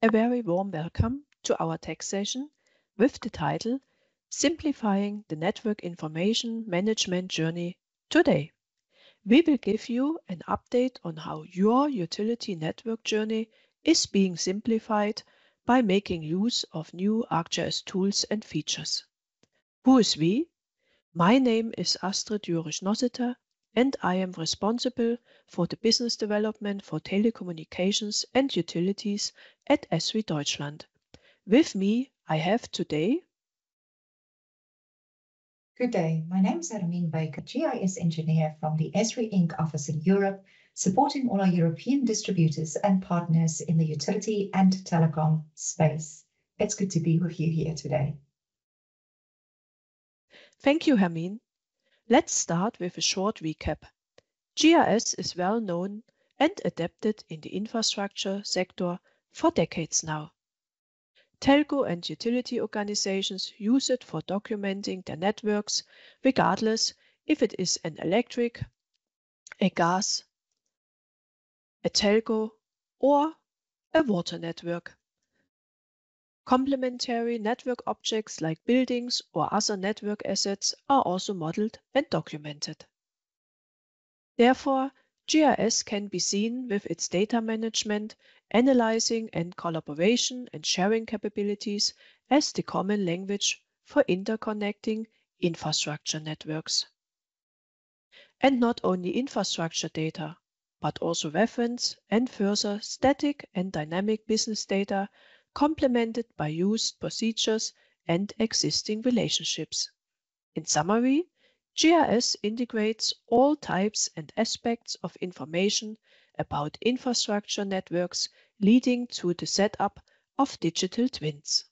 A very warm welcome to our tech session with the title Simplifying the Network Information Management Journey today. We will give you an update on how your utility network journey is being simplified by making use of new ArcGIS tools and features. Who is we? My name is Astrid Jurisch-Nossiter and I am responsible for the business development for telecommunications and utilities at Esri Deutschland. With me, I have today. Good day, my name is Hermien, Bijker, GIS engineer from the Esri Inc. office in Europe, supporting all our European distributors and partners in the utility and telecom space. It's good to be with you here today. Thank you, Hermien. Let's start with a short recap. GIS is well known and adapted in the infrastructure sector for decades now. Telco and utility organizations use it for documenting their networks, regardless if it is an electric, a gas, a telco, or a water network. Complementary network objects like buildings or other network assets are also modeled and documented. Therefore, GIS can be seen with its data management, analyzing and collaboration and sharing capabilities as the common language for interconnecting infrastructure networks. And not only infrastructure data, but also reference and further static and dynamic business data complemented by used procedures and existing relationships. In summary, GIS integrates all types and aspects of information about infrastructure networks, leading to the setup of digital twins.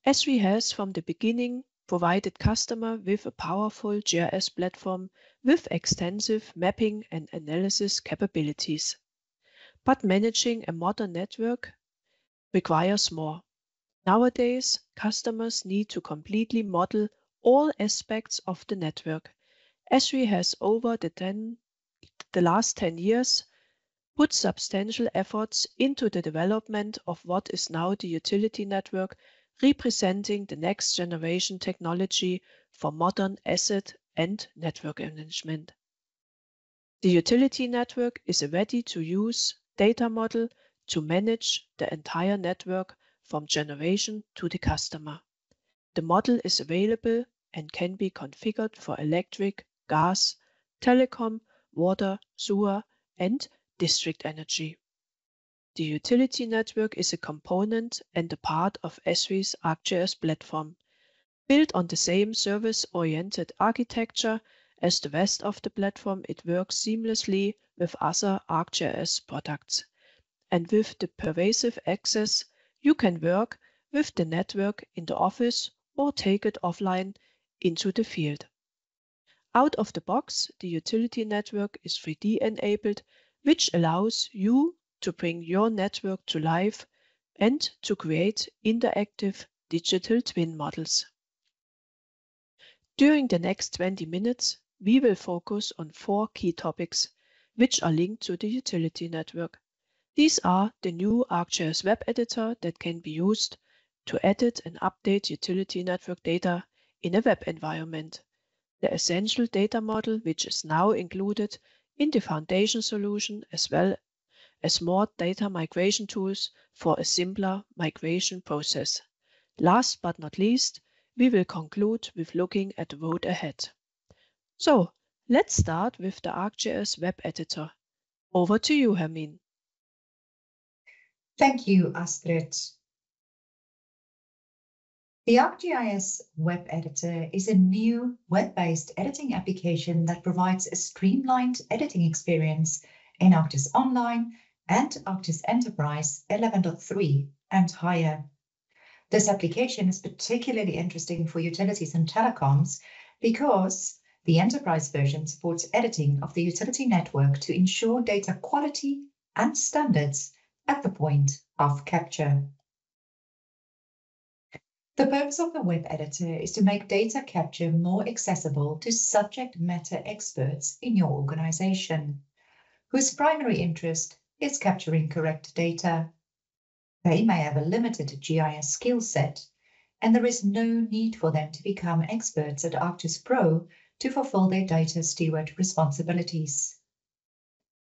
Esri has from the beginning provided customers with a powerful GIS platform with extensive mapping and analysis capabilities. But managing a modern network requires more. Nowadays, customers need to completely model all aspects of the network. Esri has over the last 10 years put substantial efforts into the development of what is now the utility network, representing the next generation technology for modern asset and network management. The utility network is a ready-to-use data model to manage the entire network from generation to the customer. The model is available and can be configured for electric, gas, telecom, water, sewer, and district energy. The utility network is a component and a part of Esri's ArcGIS platform. Built on the same service-oriented architecture as the rest of the platform, it works seamlessly with other ArcGIS products. And with the pervasive access, you can work with the network in the office or take it offline into the field. Out of the box, the utility network is 3D enabled, which allows you to bring your network to life and to create interactive digital twin models. During the next 20 minutes, we will focus on 4 key topics, which are linked to the utility network. These are the new ArcGIS Web Editor that can be used to edit and update utility network data in a web environment, the essential data model which is now included in the foundation solution, as well as more data migration tools for a simpler migration process. Last but not least, we will conclude with looking at the road ahead. So, let's start with the ArcGIS Web Editor. Over to you, Hermien. Thank you, Astrid. The ArcGIS Web Editor is a new web-based editing application that provides a streamlined editing experience in ArcGIS Online and ArcGIS Enterprise 11.3 and higher. This application is particularly interesting for utilities and telecoms because the Enterprise version supports editing of the utility network to ensure data quality and standards at the point of capture. The purpose of the web editor is to make data capture more accessible to subject matter experts in your organization, whose primary interest is capturing correct data. They may have a limited GIS skill set, and there is no need for them to become experts at ArcGIS Pro to fulfill their data steward responsibilities.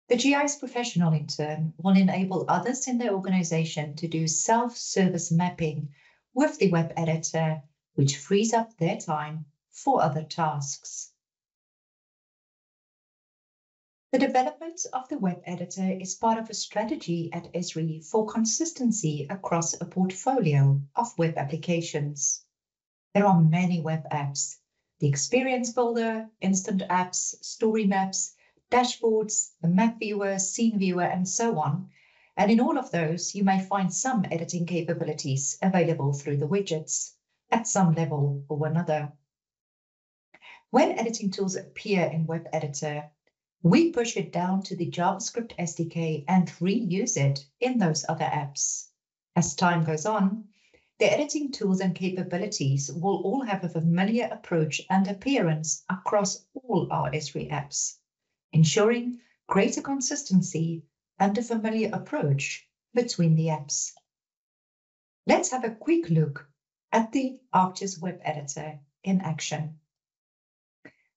The GIS professional, in turn, will enable others in their organization to do self-service mapping with the web editor, which frees up their time for other tasks. The development of the web editor is part of a strategy at Esri for consistency across a portfolio of web applications. There are many web apps: the Experience Builder, Instant Apps, Story Maps, dashboards, the map viewer, scene viewer, and so on. And in all of those, you may find some editing capabilities available through the widgets at some level or another. When editing tools appear in Web Editor, we push it down to the JavaScript SDK and reuse it in those other apps. As time goes on, the editing tools and capabilities will all have a familiar approach and appearance across all our Esri apps, ensuring greater consistency and a familiar approach between the apps. Let's have a quick look at the ArcGIS Web Editor in action.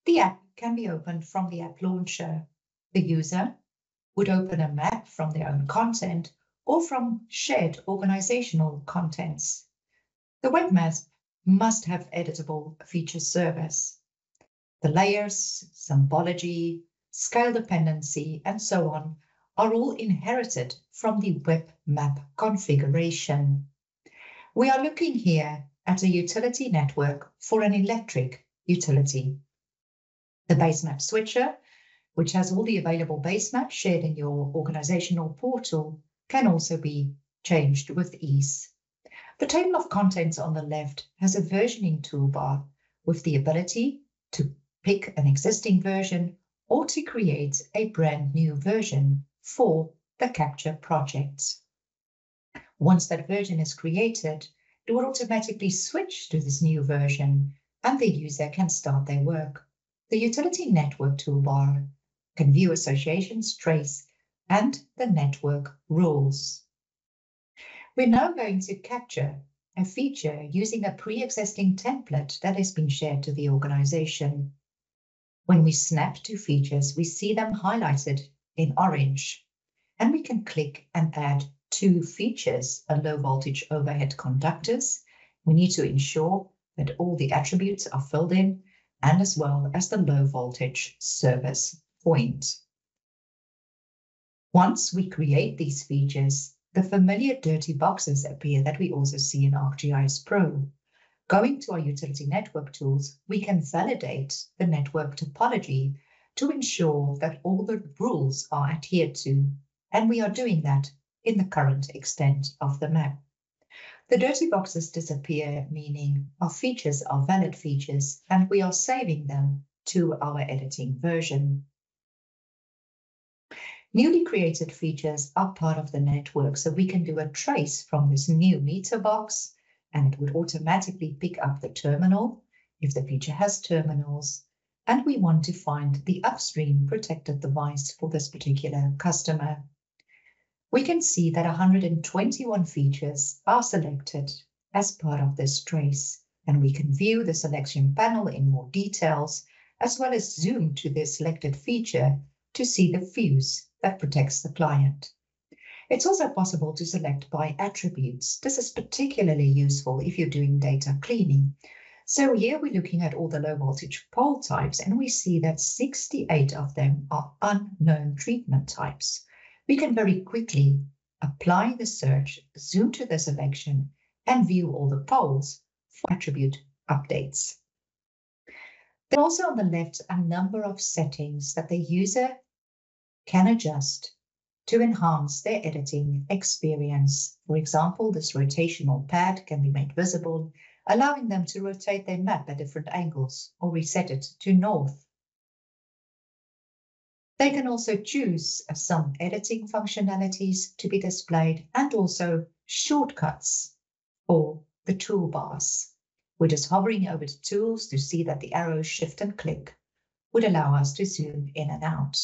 The app can be opened from the app launcher. The user would open a map from their own content or from shared organizational contents. The web map must have editable feature service. The layers, symbology, scale dependency, and so on are all inherited from the web map configuration. We are looking here at a utility network for an electric utility. The base map switcher, which has all the available base maps shared in your organizational portal, can also be changed with ease. The table of contents on the left has a versioning toolbar with the ability to pick an existing version or to create a brand new version for the capture project. Once that version is created, it will automatically switch to this new version and the user can start their work. The utility network toolbar can view associations, trace, and the network rules. We're now going to capture a feature using a pre-existing template that has been shared to the organization. When we snap to features, we see them highlighted in orange, and we can click and add two features: a low voltage overhead conductors. We need to ensure that all the attributes are filled in, and as well as the low voltage service point. Once we create these features, the familiar dirty boxes appear that we also see in ArcGIS Pro. Going to our utility network tools, we can validate the network topology to ensure that all the rules are adhered to, and we are doing that in the current extent of the map. The dirty boxes disappear, meaning our features are valid features and we are saving them to our editing version. Newly created features are part of the network, so we can do a trace from this new meter box and it would automatically pick up the terminal if the feature has terminals, and we want to find the upstream protected device for this particular customer. We can see that 121 features are selected as part of this trace, and we can view the selection panel in more details, as well as zoom to the selected feature to see the fuse that protects the client. It's also possible to select by attributes. This is particularly useful if you're doing data cleaning. So here we're looking at all the low voltage pole types, and we see that 68 of them are unknown treatment types. We can very quickly apply the search, zoom to the selection, and view all the poles for attribute updates. There are also on the left a number of settings that the user can adjust to enhance their editing experience. For example, this rotational pad can be made visible, allowing them to rotate their map at different angles or reset it to north. They can also choose some editing functionalities to be displayed and also shortcuts for the toolbars. We're just hovering over the tools to see that the arrows shift and click would allow us to zoom in and out.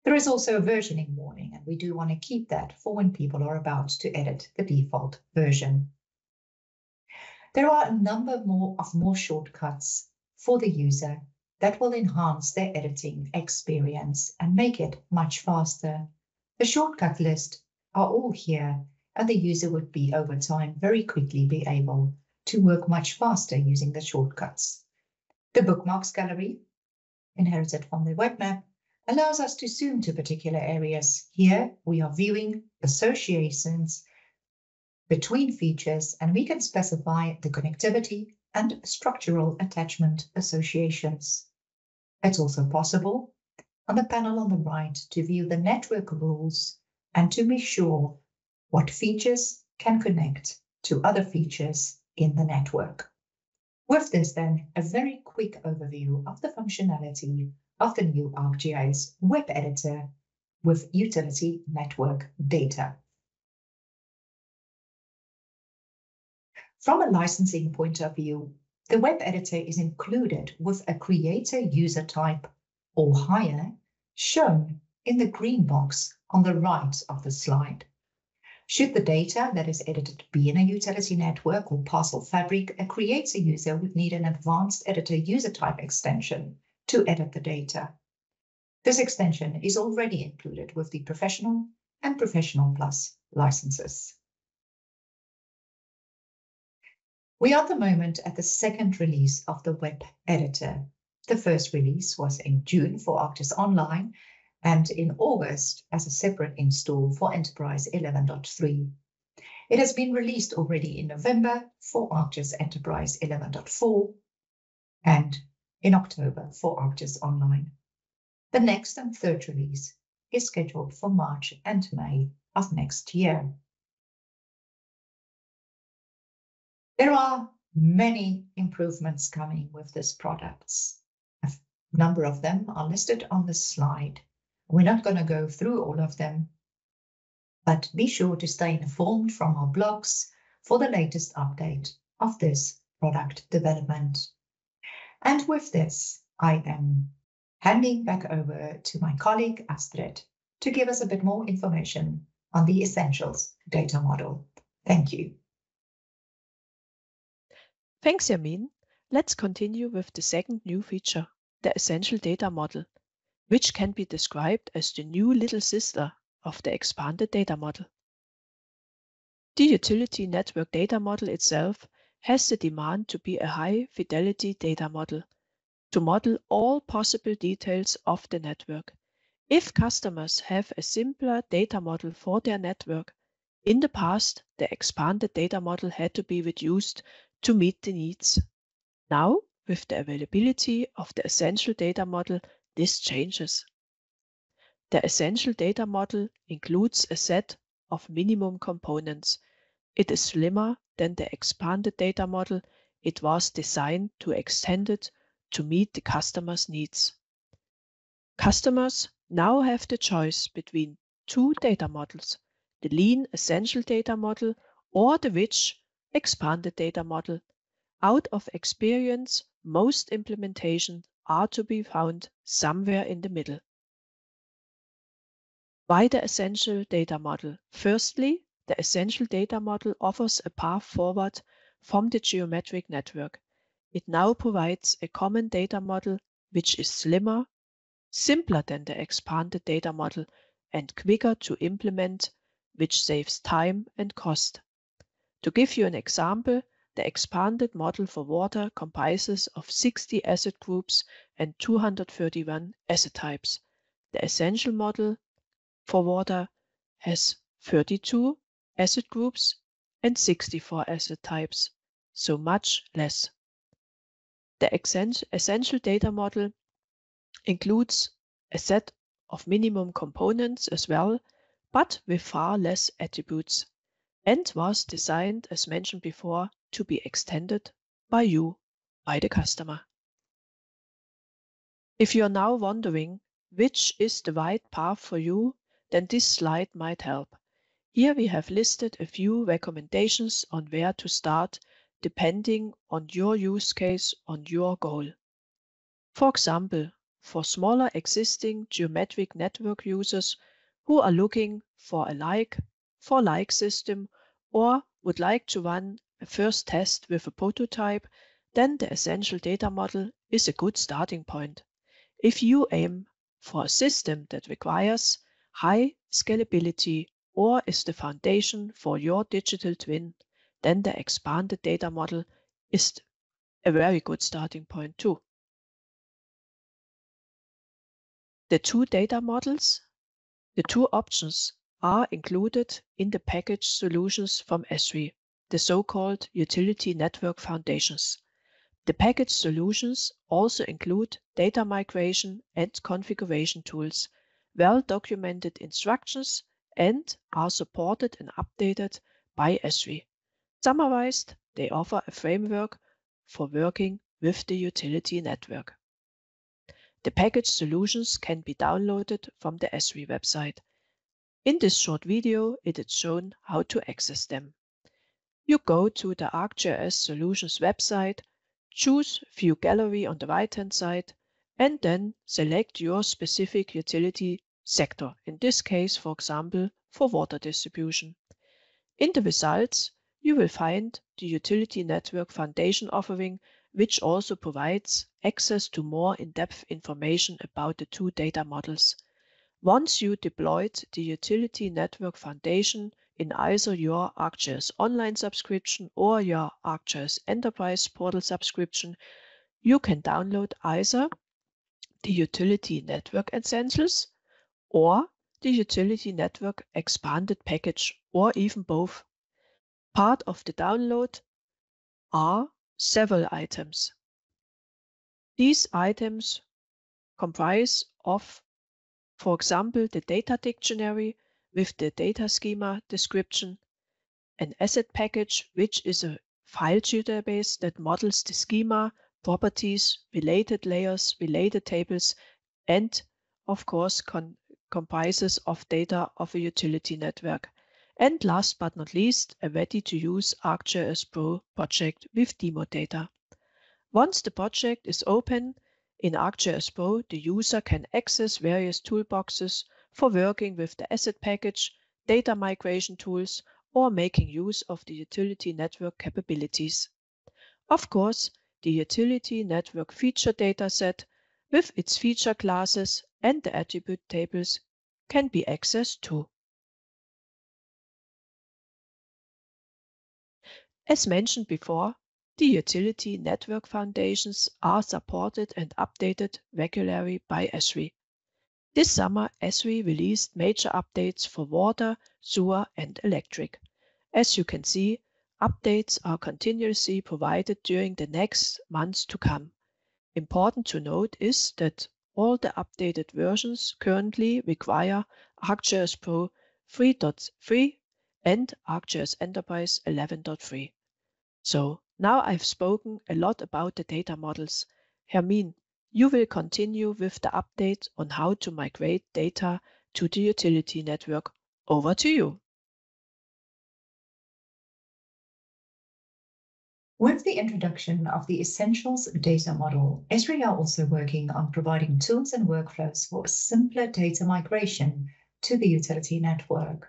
There is also a versioning warning, and we do want to keep that for when people are about to edit the default version. There are a number of more shortcuts for the user that will enhance their editing experience and make it much faster. The shortcut list are all here, and the user would be over time very quickly be able to work much faster using the shortcuts. The bookmarks gallery, inherited from the web map, allows us to zoom to particular areas. Here we are viewing associations between features, and we can specify the connectivity and structural attachment associations. It's also possible on the panel on the right to view the network rules and to be sure what features can connect to other features in the network. With this then, a very quick overview of the functionality of the new ArcGIS Web Editor with Utility Network data. From a licensing point of view, the web editor is included with a creator user type or higher shown in the green box on the right of the slide. Should the data that is edited be in a utility network or parcel fabric, a creator user would need an advanced editor user type extension to edit the data. This extension is already included with the Professional and Professional Plus licenses. We are at the moment at the second release of the web editor. The first release was in June for ArcGIS Online and in August as a separate install for Enterprise 11.3. It has been released already in November for ArcGIS Enterprise 11.4 and in October for ArcGIS Online. The next and third release is scheduled for March and May of next year. There are many improvements coming with this product. A number of them are listed on the slide. We're not going to go through all of them, but be sure to stay informed from our blogs for the latest update of this product development. And with this, I am handing back over to my colleague Astrid to give us a bit more information on the Essentials data model. Thank you. Thanks, Hermien. Let's continue with the second new feature, the Essential Data Model, which can be described as the new little sister of the expanded data model. The Utility Network data model itself has the demand to be a high-fidelity data model, to model all possible details of the network. If customers have a simpler data model for their network, in the past, the expanded data model had to be reduced to meet the needs. Now, with the availability of the Essential Data Model, this changes. The Essential Data Model includes a set of minimum components. It is slimmer than the expanded data model. It was designed to extend it to meet the customer's needs. Customers now have the choice between two data models, the lean Essential Data Model or the rich expanded data model. Out of experience, most implementations are to be found somewhere in the middle. Why the Essential Data Model? Firstly, the Essential Data Model offers a path forward from the geometric network. It now provides a common data model which is slimmer, simpler than the expanded data model, and quicker to implement, which saves time and cost. To give you an example, the expanded model for water comprises of 60 asset groups and 231 asset types. The Essential model for water has 32 asset groups and 64 asset types, so much less. The Essential Data Model includes a set of minimum components as well, but with far less attributes, and was designed, as mentioned before, to be extended by you, by the customer. If you are now wondering which is the right path for you, then this slide might help. Here we have listed a few recommendations on where to start depending on your use case, on your goal. For example, for smaller existing geometric network users who are looking for a like system or would like to run a first test with a prototype, then the essential data model is a good starting point. If you aim for a system that requires high scalability or is the foundation for your digital twin, then the expanded data model is a very good starting point too. The two data models, the two options are included in the package solutions from Esri, the so-called Utility Network Foundations. The package solutions also include data migration and configuration tools, well-documented instructions, and are supported and updated by Esri. Summarized, they offer a framework for working with the utility network. The package solutions can be downloaded from the Esri website. In this short video, it is shown how to access them. You go to the ArcGIS Solutions website, choose View Gallery on the right-hand side, and then select your specific utility sector, in this case, for example, for water distribution. In the results, you will find the Utility Network Foundation offering, which also provides access to more in-depth information about the two data models. Once you deployed the Utility Network Foundation in either your ArcGIS Online subscription or your ArcGIS Enterprise Portal subscription, you can download either the Utility Network Essentials or the Utility Network Expanded Package, or even both. Part of the download are several items. These items comprise of, for example, the data dictionary with the data schema description, an asset package, which is a file geodatabase that models the schema, properties, related layers, related tables, and of course comprises of data of a utility network. And last but not least, a ready-to-use ArcGIS Pro project with demo data. Once the project is open in ArcGIS Pro, the user can access various toolboxes for working with the asset package, data migration tools, or making use of the utility network capabilities. Of course, the utility network feature dataset with its feature classes and the attribute tables can be accessed too. As mentioned before, the utility network foundations are supported and updated regularly by Esri. This summer, Esri released major updates for water, sewer, and electric. As you can see, updates are continuously provided during the next months to come. Important to note is that all the updated versions currently require ArcGIS Pro 3.3 and ArcGIS Enterprise 11.3. So now I've spoken a lot about the data models. Hermien, you will continue with the update on how to migrate data to the utility network. Over to you. With the introduction of the Essentials data model, Esri are also working on providing tools and workflows for simpler data migration to the utility network.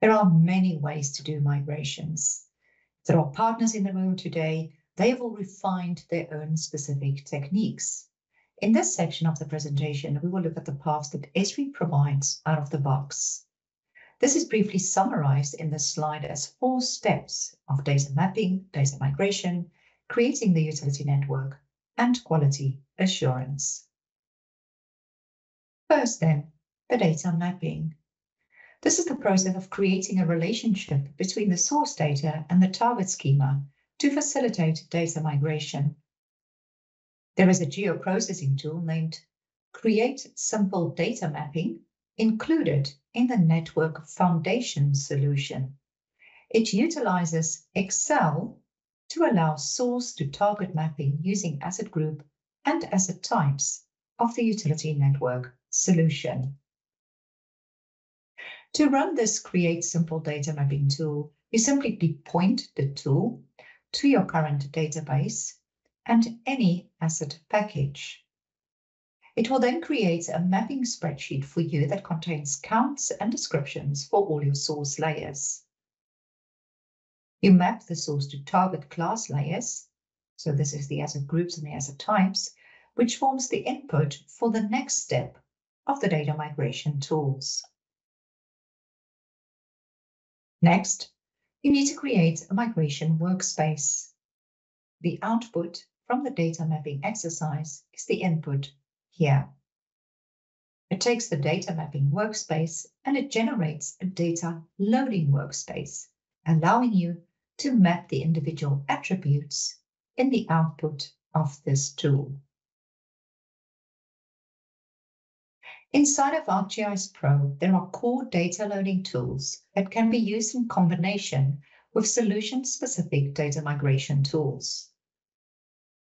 There are many ways to do migrations. There are partners in the room today. They have all refined their own specific techniques. In this section of the presentation, we will look at the paths that Esri provides out of the box. This is briefly summarized in this slide as 4 steps of data mapping, data migration, creating the utility network, and quality assurance. First then, the data mapping. This is the process of creating a relationship between the source data and the target schema to facilitate data migration. There is a geoprocessing tool named Create Simple Data Mapping included in the Network Foundation solution. It utilizes Excel to allow source to target mapping using asset group and asset types of the utility network solution. To run this Create Simple Data Mapping tool, you simply point the tool to your current database and any asset package. It will then create a mapping spreadsheet for you that contains counts and descriptions for all your source layers. You map the source to target class layers, so this is the asset groups and the asset types, which forms the input for the next step of the data migration tools. Next, you need to create a migration workspace. The output from the data mapping exercise is the input here. It takes the data mapping workspace and it generates a data loading workspace, allowing you to map the individual attributes in the output of this tool. Inside of ArcGIS Pro, there are core data loading tools that can be used in combination with solution-specific data migration tools.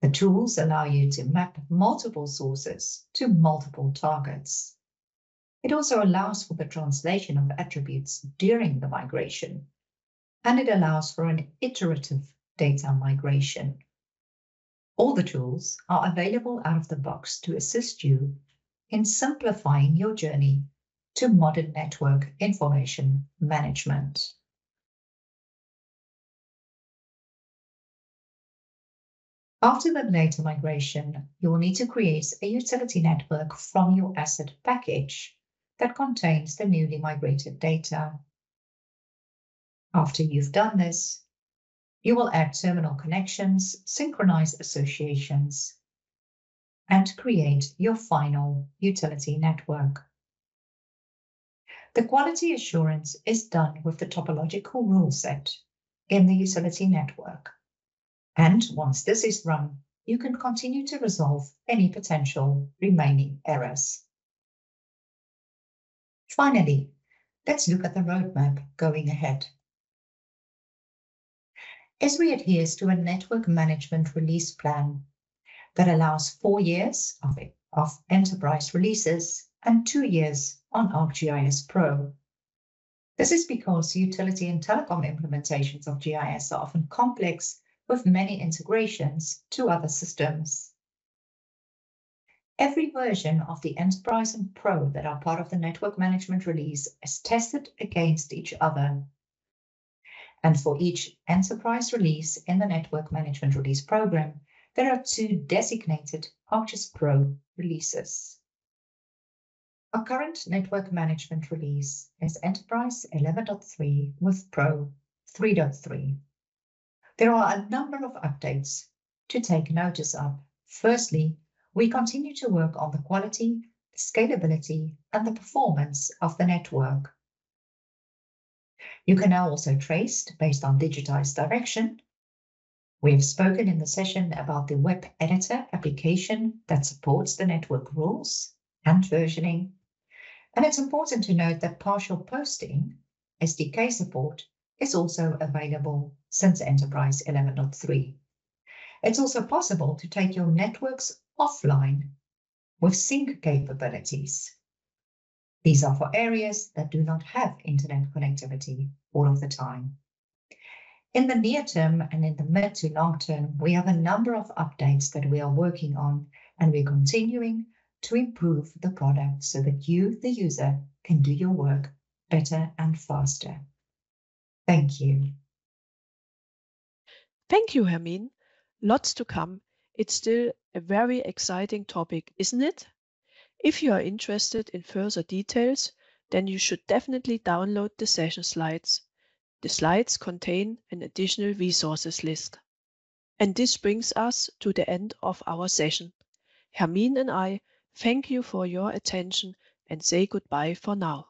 The tools allow you to map multiple sources to multiple targets. It also allows for the translation of attributes during the migration, and it allows for an iterative data migration. All the tools are available out of the box to assist you in simplifying your journey to modern network information management. After the data migration, you will need to create a utility network from your asset package that contains the newly migrated data. After you've done this, you will add terminal connections, synchronize associations, and create your final utility network. The quality assurance is done with the topological rule set in the utility network. And once this is run, you can continue to resolve any potential remaining errors. Finally, let's look at the roadmap going ahead. Esri adheres to a network management release plan that allows 4 years of enterprise releases and 2 years on ArcGIS Pro. This is because utility and telecom implementations of GIS are often complex with many integrations to other systems. Every version of the Enterprise and Pro that are part of the network management release is tested against each other. And for each enterprise release in the network management release program, there are 2 designated ArcGIS Pro releases. Our current network management release is Enterprise 11.3 with Pro 3.3. There are a number of updates to take notice of. Firstly, we continue to work on the quality, the scalability, and the performance of the network. You can now also trace based on digitized direction. We have spoken in the session about the Web Editor application that supports the network rules and versioning. And it's important to note that partial posting, SDK support, is also available since Enterprise 11.3. It's also possible to take your networks offline with sync capabilities. These are for areas that do not have internet connectivity all of the time. In the near term and in the mid to long term, we have a number of updates that we are working on, and we're continuing to improve the product so that you, the user, can do your work better and faster. Thank you. Thank you, Hermien. Lots to come. It's still a very exciting topic, isn't it? If you are interested in further details, then you should definitely download the session slides. The slides contain an additional resources list. And this brings us to the end of our session. Hermien and I thank you for your attention and say goodbye for now.